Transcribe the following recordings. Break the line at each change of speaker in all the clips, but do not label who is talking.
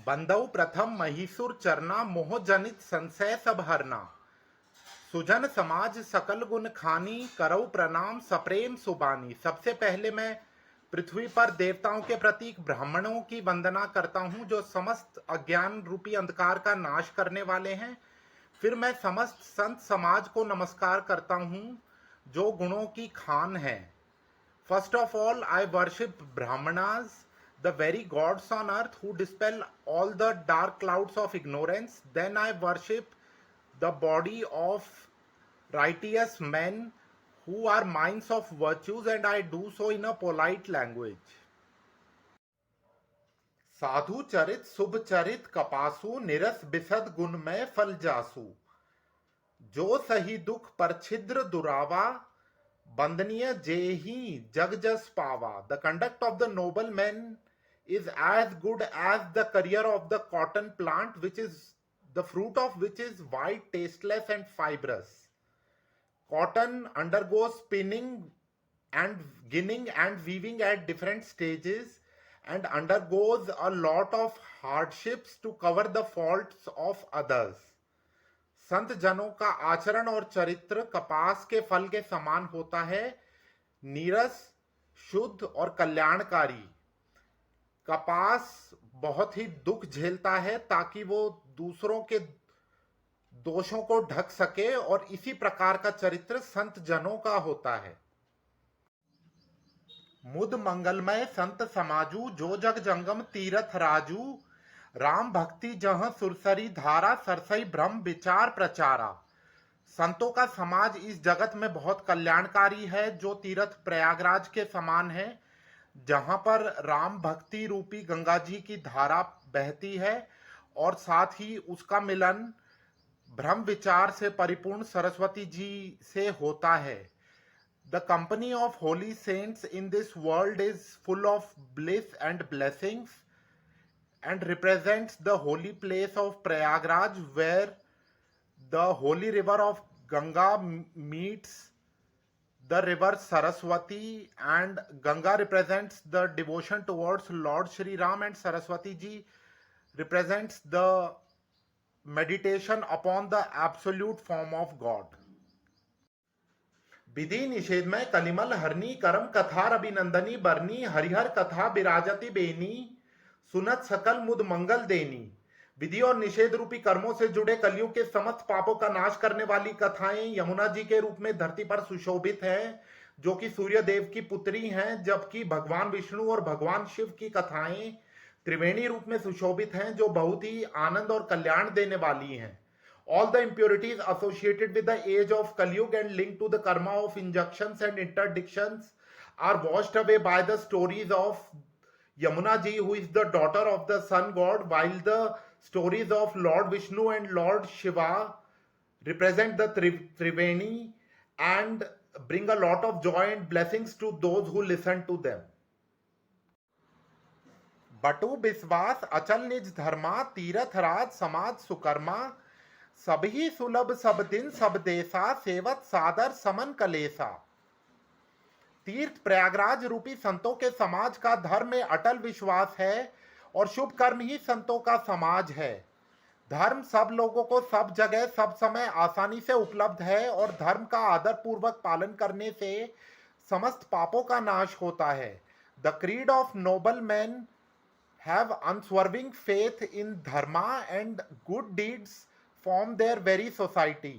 बंदौ प्रथम महिषुर चरना मोह जनित संशय सब हरना। सुजन समाज सकल गुण खानी करौ प्रणाम सप्रेम सुबानी। सबसे पहले मैं पृथ्वी पर देवताओं के प्रतीक ब्राह्मणों की वंदना करता हूं जो समस्त अज्ञान रूपी अंधकार का नाश करने वाले हैं। फिर मैं समस्त संत समाज को नमस्कार करता हूं जो गुणों की खान है। First of all, I worship Brahmanas, the very gods on earth who dispel all the dark clouds of ignorance. Then I worship the body of righteous men who are minds of virtues, and I do so in a polite language. साधु चरित शुभ चरित कपासु निरस बिसद गुणमय फल जासु। जो सही दुख पर छिद्र दुरावा बंदनीय जेहि जग जस पावा। The conduct of the noble man is as good as the career of the cotton plant, which is the fruit of which is white, tasteless, and fibrous. Cotton undergoes spinning and ginning and weaving at different stages and undergoes a lot of hardships to cover the faults of others. संत जनों का आचरण और चरित्र कपास के फल के समान होता है, नीरस, शुद्ध और कल्याणकारी। कपास बहुत ही दुख झेलता है ताकि वो दूसरों के दोषों को ढक सके, और इसी प्रकार का चरित्र संत जनों का होता है। मुद मंगलमय संत समाजू जो जग जंगम तीरथ राजू। राम भक्ति जह सुरसरी धारा सरसई ब्रह्म विचार प्रचारा। संतों का समाज इस जगत में बहुत कल्याणकारी है जो तीर्थ प्रयागराज के समान है, जहां पर राम भक्ति रूपी गंगा जी की धारा बहती है और साथ ही उसका मिलन ब्रह्म विचार से परिपूर्ण सरस्वती जी से होता है। The company of holy saints in this world is full of bliss and blessings and represents the holy place of Prayagraj, where the holy river of Ganga meets the river Saraswati, and Ganga represents the devotion towards Lord Shri Ram and Saraswati ji represents the meditation upon the absolute form of God. विधि निषेध में कलिमल हरनी करम कथा अभिनंदनी बरनी हरिहर कथा विराजती बेनी सुनत सकल मुद मंगल देनी। विधि और निषेध रूपी कर्मों से जुड़े कलयुग के समस्त पापों का नाश करने वाली कथाएं यमुना जी के रूप में धरती पर सुशोभित हैं, जो कि सूर्य देव की पुत्री हैं, जबकि भगवान विष्णु और भगवान शिव की कथाएं त्रिवेणी रूप में सुशोभित हैं, जो बहुत ही आनंद और कल्याण देने वाली हैं। All the impurities associated with the age of Kalyug and linked to the karma of injunctions and interdictions are washed away by the stories of Yamuna ji, who is the daughter of the sun god, while the stories of Lord Vishnu and Lord Shiva represent the Triveni and bring a lot of joy and blessings to those who listen to them. बटु विश्वास अचल निज धर्मा तीरथ राज समाज सुकर्मा। सभी सुलभ सब दिन सब देसा सेवत सादर समन कलेसा। तीर्थ प्रयागराज रूपी संतों के समाज का धर्म में अटल विश्वास है और शुभ कर्म ही संतों का समाज है। धर्म सब लोगों को सब जगह सब समय आसानी से उपलब्ध है और धर्म का आदर पूर्वक पालन करने से समस्त पापों का नाश होता है। The creed of noble man have unswerving faith in dharma and good deeds form their very society.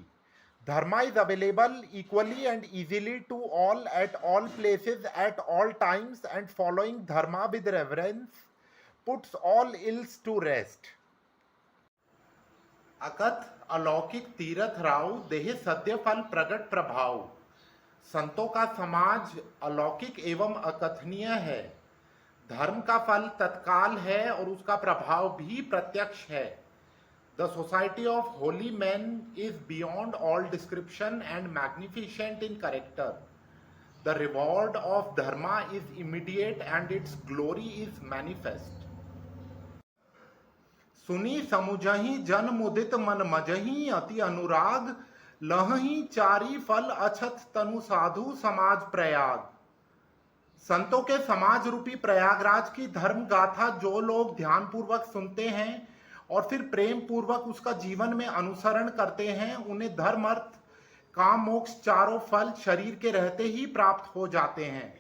Dharma is available equally and easily to all at all places at all times, and following dharma with reverence puts all ills to rest. अकथ अलौकिक तीरथ राव देह सद्य फल प्रगट प्रभाव। संतों का समाज अलौकिक एवं अकथनीय है। धर्म का फल तत्काल है और उसका प्रभाव भी प्रत्यक्ष है। The society of holy men is beyond all description and magnificent in character. The reward of dharma is immediate and its glory is manifest. सुनी समुझहि जन मुदित मन मजहि अति अनुराग लहहि चारी फल अछत तनु साधु समाज प्रयाग। संतों के समाज रूपी प्रयागराज की धर्म गाथा जो लोग ध्यान पूर्वक सुनते हैं और फिर प्रेम पूर्वक उसका जीवन में अनुसरण करते हैं, उन्हें धर्म अर्थ काम मोक्ष चारों फल शरीर के रहते ही प्राप्त हो जाते हैं।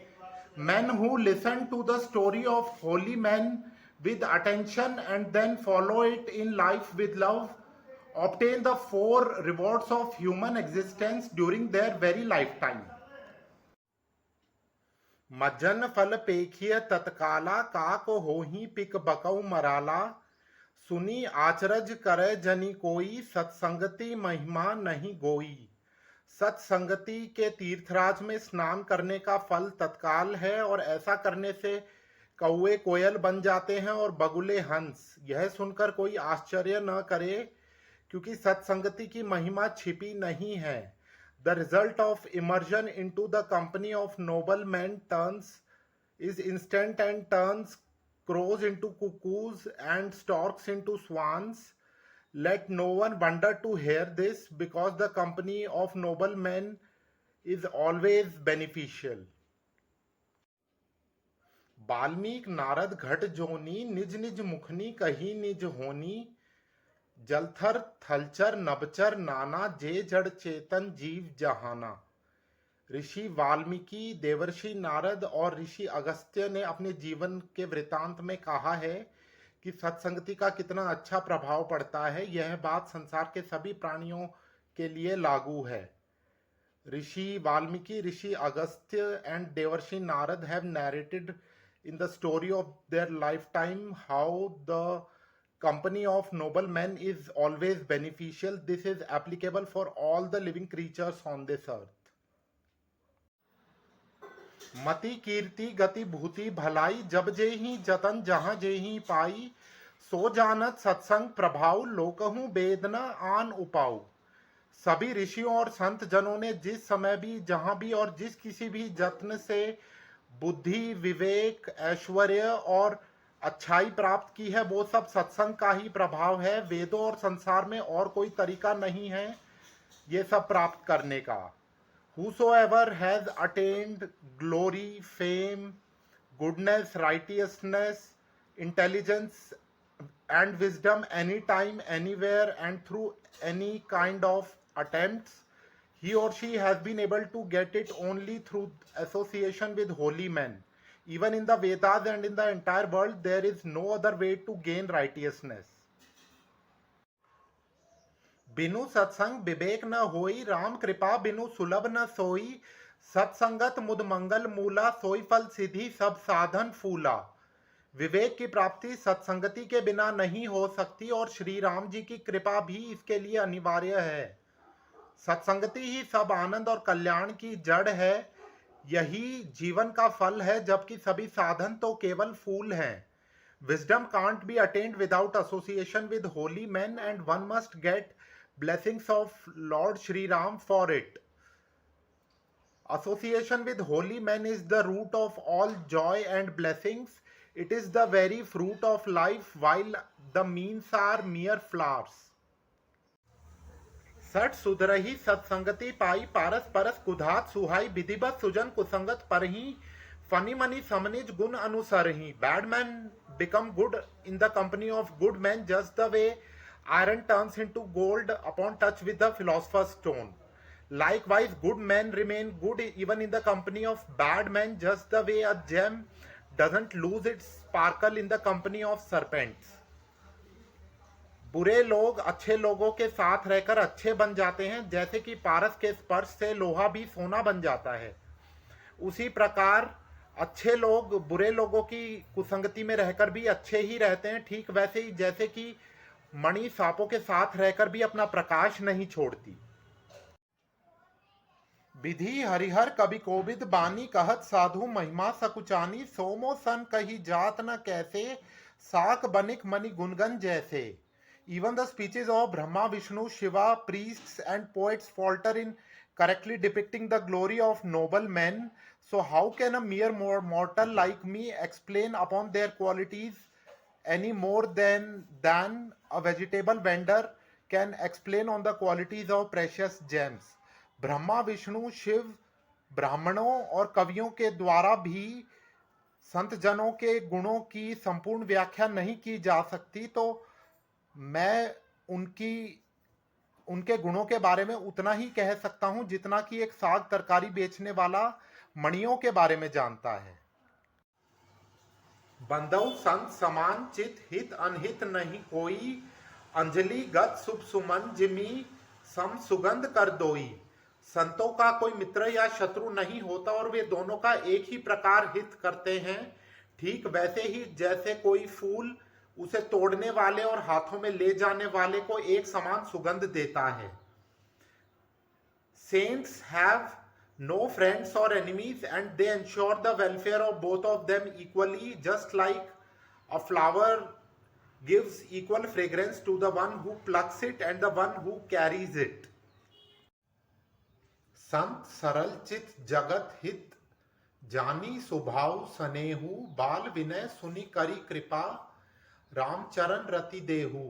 Men who listen to the story of holy men with attention and then follow it in life with love obtain the four rewards of human existence during their very lifetime. मज्जन फल पेखिय तत्काला काक होही पिक बकौ मराला सुनी आचरज करे जनी कोई सत्संगति महिमा नहीं गोई। सत्संगति के तीर्थराज में स्नान करने का फल तत्काल है और ऐसा करने से कौवे कोयल बन जाते हैं और बगुले हंस। यह सुनकर कोई आश्चर्य न करे क्योंकि सत्संगति की महिमा छिपी नहीं है। The result of immersion into the company of noble man turns is instant and turns crows into cuckoos and storks into swans. Let no one wonder to hear this because the company of noble men is always beneficial. Valmiki Narad घट जोनी निज निज मुखनी कही निज होनी जलथर थलचर नभचर नाना जे जड़ चेतन जीव जहाना। ऋषि वाल्मीकि, देवर्षि नारद और ऋषि अगस्त्य ने अपने जीवन के वृतांत में कहा है कि सत्संगति का कितना अच्छा प्रभाव पड़ता है। यह बात संसार के सभी प्राणियों के लिए लागू है। ऋषि वाल्मीकि, ऋषि अगस्त्य एंड देवर्षि Narad have narrated in the story of their lifetime how the company of noble men is always beneficial. This is applicable for all the living creatures on this earth. मति कीर्ति गति भूति भलाई जब जे ही जतन जहां जे ही पाई सो जानत सत्संग प्रभाव लोकहूं वेदना आन उपाऊ। सभी ऋषियों और संत जनों ने जिस समय भी जहां भी और जिस किसी भी जत्न से बुद्धि विवेक ऐश्वर्य और अच्छाई प्राप्त की है वो सब सत्संग का ही प्रभाव है। वेदों और संसार में और कोई तरीका नहीं है ये सब प्राप्त करने का। Whosoever has attained glory, fame, goodness, righteousness, intelligence and wisdom anytime, anywhere and through any kind of attempts, he or she has been able to get it only through association with holy men. Even in the Vedas and in the entire world, there is no other way to gain righteousness. बिनु सत्संग विवेक न होई राम कृपा बिनु सुलभ न सोई सत्संगत मुद मंगल मूला सोई फल सिद्धि सब साधन फूला। विवेक की प्राप्ति सत्संगति के बिना नहीं हो सकती और श्री राम जी की कृपा भी इसके लिए अनिवार्य है। सत्संगति ही सब आनंद और कल्याण की जड़ है, यही जीवन का फल है, जबकि सभी साधन तो केवल फूल हैं। Wisdom can't be attained without association with holy men and one must get blessings of Lord Shri Ram for it. Association with holy men is the root of all joy and blessings. It is the very fruit of life while the means are mere flowers. सठ सुधरही सत्संगति पाई पारस परस कुधात सुहाई विधिवत सुजन कुसंगत परही funny money समनिज गुण अनुसरही। Bad men become good in the company of good men just the way iron turns into gold upon touch with the philosopher's stone. Likewise, good men remain good even in the company of bad men just the way a gem doesn't lose its sparkle in the company of serpents. बुरे लोग अच्छे लोगों के साथ रहकर अच्छे बन जाते हैं, जैसे कि पारस के स्पर्श से लोहा भी सोना बन जाता है। उसी प्रकार अच्छे लोग बुरे लोगों की कुसंगति में रहकर भी अच्छे ही रहते हैं, ठीक वैसे ही जैसे कि मणि सांपों के साथ रहकर भी अपना प्रकाश नहीं छोड़ती। विधि हरिहर कवि कोविद बानी कहत साधु महिमा सकुचानी सोमो सन कही जात न कैसे साक बनिक मणि गुणगन जैसे। Even the speeches of Brahma, Vishnu, Shiva, priests and poets falter in correctly depicting the glory of noble men. So how can a mere mortal like me explain upon their qualities any more than a vegetable vendor can explain on the qualities of precious gems? Brahma Vishnu Shiv ब्राह्मणों और कवियों के द्वारा भी संत जनों के गुणों की संपूर्ण व्याख्या नहीं की जा सकती, तो मैं उनके गुणों के बारे में उतना ही कह सकता हूं जितना कि एक साग तरकारी बेचने वाला मणियों के बारे में जानता है। बंधु संत समान चित हित अनहित नहीं कोई, अंजलि गत शुभ सुमन जिमी सम सुगंध कर दोई। संतों का कोई मित्र या शत्रु नहीं होता और वे दोनों का एक ही प्रकार हित करते हैं, ठीक वैसे ही जैसे कोई फूल उसे तोड़ने वाले और हाथों में ले जाने वाले को एक समान सुगंध देता है। Saints have no friends or enemies and they ensure the welfare of both of them equally, just like a flower gives equal fragrance to the one who plucks it and the one who carries it. संत सरल चित जगत हित जानी स्वभाव सनेहु, बाल विनय सुनि करी कृपा रामचरण रति देहु।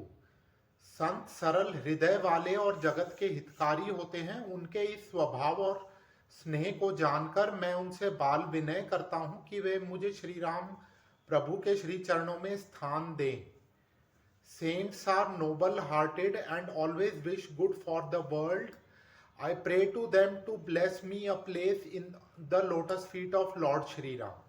संत सरल हृदय वाले और जगत के हितकारी होते हैं। उनके इस स्वभाव और स्नेह को जानकर मैं उनसे बाल विनय करता हूं कि वे मुझे श्री राम प्रभु के श्री चरणों में स्थान दें। Saints are noble hearted and always wish good for the world. I pray to them to bless me a place in the lotus feet of Lord Shri Ram.